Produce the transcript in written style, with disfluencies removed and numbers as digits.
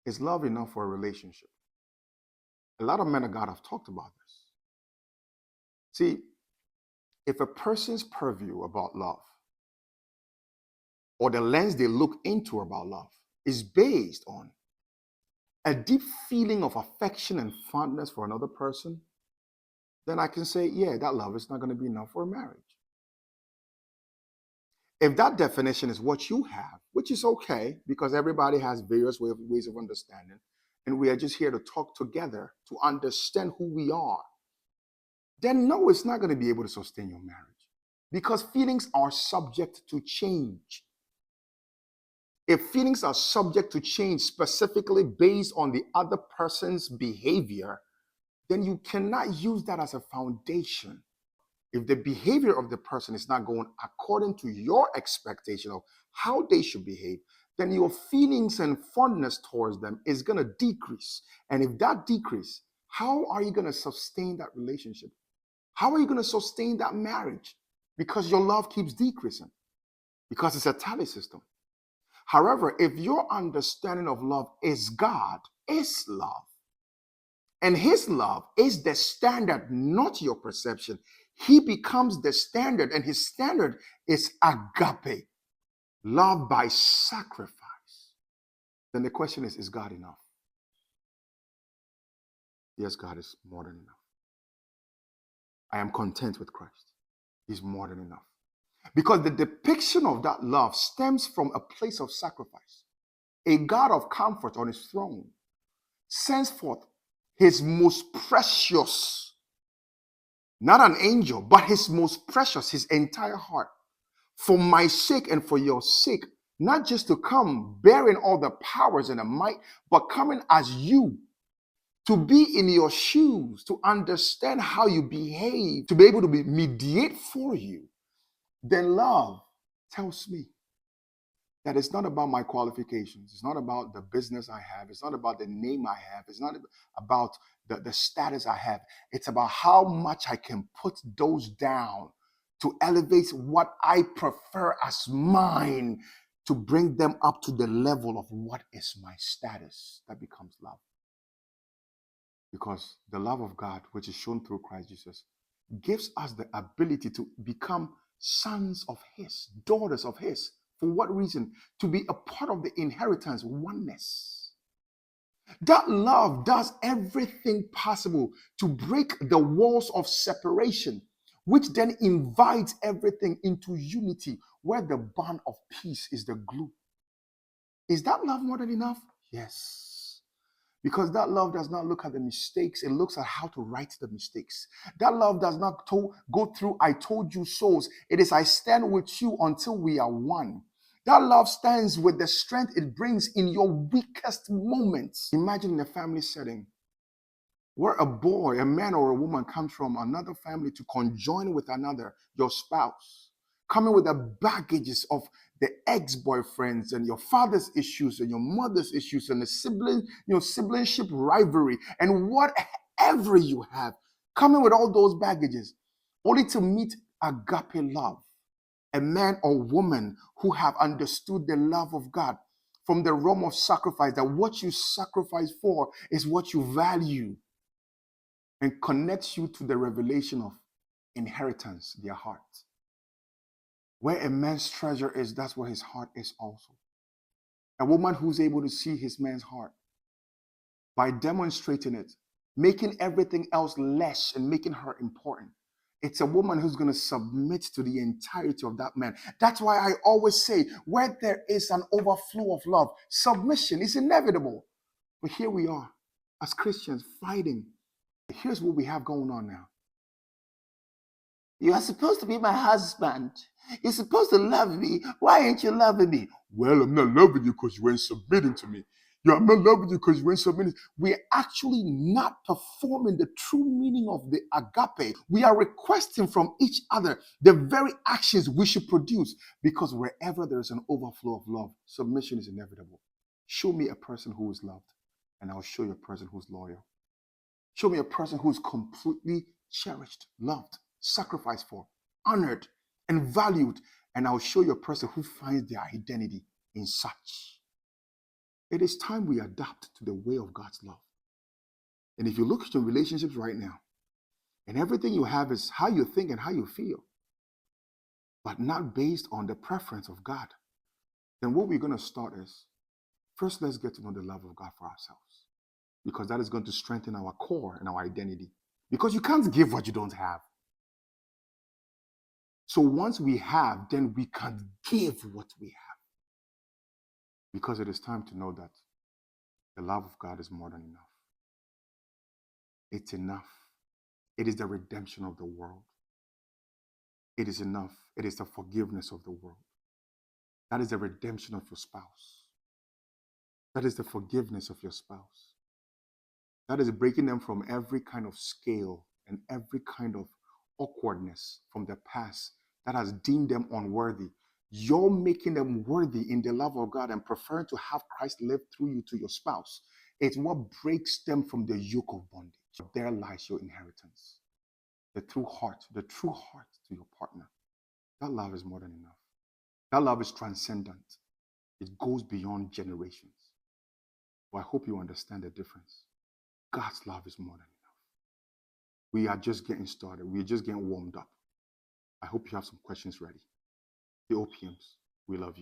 Is love enough for a relationship? A lot of men of God have talked about this. See, if a person's purview about love or the lens they look into about love is based on a deep feeling of affection and fondness for another person, then I can say, yeah, that love is not going to be enough for a marriage. If that definition is what you have, which is okay because everybody has various ways of understanding, and we are just here to talk together to understand who we are, then no, it's not going to be able to sustain your marriage because feelings are subject to change. If feelings are subject to change specifically based on the other person's behavior, then you cannot use that as a foundation. If the behavior of the person is not going according to your expectation of how they should behave, then your feelings and fondness towards them is going to decrease. And if that decrease, how are you going to sustain that relationship? How are you going to sustain that marriage? Because your love keeps decreasing, because it's a tally system. However, if your understanding of love is God is love, and his love is the standard, not your perception, he becomes the standard, and his standard is agape, love by sacrifice. Then the question is God enough? Yes, God is more than enough. I am content with Christ. He's more than enough. Because the depiction of that love stems from a place of sacrifice. A God of comfort on his throne sends forth his most precious, not an angel, but his most precious, his entire heart, for my sake and for your sake, not just to come bearing all the powers and the might, but coming as you, to be in your shoes, to understand how you behave, to be able to mediate for you. Then love tells me that it's not about my qualifications. It's not about the business I have. It's not about the name I have. It's not about the status I have. It's about how much I can put those down to elevate what I prefer as mine, to bring them up to the level of what is my status. That becomes love. Because the love of God, which is shown through Christ Jesus, gives us the ability to become sons of his, daughters of his. For what reason? To be a part of the inheritance, oneness. That love does everything possible to break the walls of separation, which then invites everything into unity, where the bond of peace is the glue. Is that love more than enough? Yes. Because that love does not look at the mistakes, it looks at how to right the mistakes. That love does not go through I told you so's. It is I stand with you until we are one. That love stands with the strength it brings in your weakest moments. Imagine in a family setting where a boy, a man or a woman comes from another family to conjoin with another, your spouse, coming with the baggages of the ex-boyfriends and your father's issues and your mother's issues and the siblingship rivalry and whatever you have, coming with all those baggages, only to meet agape love, a man or woman who have understood the love of God from the realm of sacrifice, that what you sacrifice for is what you value, and connects you to the revelation of inheritance, their heart. Where a man's treasure is, that's where his heart is also. A woman who's able to see his man's heart by demonstrating it, making everything else less and making her important. It's a woman who's going to submit to the entirety of that man. That's why I always say, where there is an overflow of love, submission is inevitable. But here we are, as Christians, fighting. Here's what we have going on now. You are supposed to be my husband. You're supposed to love me. Why ain't you loving me? Well, I'm not loving you because you ain't submitting to me. Yeah, I'm not loving you because you ain't submitting. We're actually not performing the true meaning of the agape. We are requesting from each other the very actions we should produce, because wherever there's an overflow of love, submission is inevitable. Show me a person who is loved, and I'll show you a person who's loyal. Show me a person who is completely cherished, loved, sacrificed for, honored, and valued, and I'll show you a person who finds their identity in such. It is time we adapt to the way of God's love. And if you look at your relationships right now, and everything you have is how you think and how you feel, but not based on the preference of God, then what we're going to start is, first, let's get to know the love of God for ourselves, because that is going to strengthen our core and our identity. Because you can't give what you don't have. So once we have, then we can give what we have. Because it is time to know that the love of God is more than enough. It's enough. It is the redemption of the world. It is enough. It is the forgiveness of the world. That is the redemption of your spouse. That is the forgiveness of your spouse. That is breaking them from every kind of scale and every kind of awkwardness from the past that has deemed them unworthy. You're making them worthy in the love of God and preferring to have Christ live through you to your spouse. It's what breaks them from the yoke of bondage. There lies your inheritance. The true heart to your partner. That love is more than enough. That love is transcendent. It goes beyond generations. Well, I hope you understand the difference. God's love is more than enough. We are just getting started. We're just getting warmed up. I hope you have some questions ready. The OPMs, we love you.